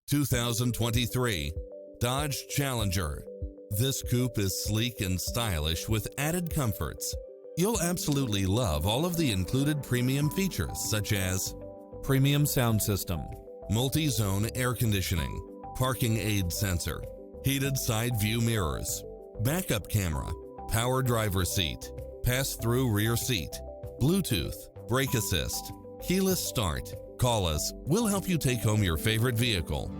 2023 Dodge Challenger. This coupe is sleek and stylish with added comforts. You'll absolutely love all of the included premium features such as premium sound system, multi-zone air conditioning, parking aid sensor, heated side view mirrors, backup camera, power driver seat, pass-through rear seat, Bluetooth, brake assist, keyless start. Call us. We'll help you take home your favorite vehicle.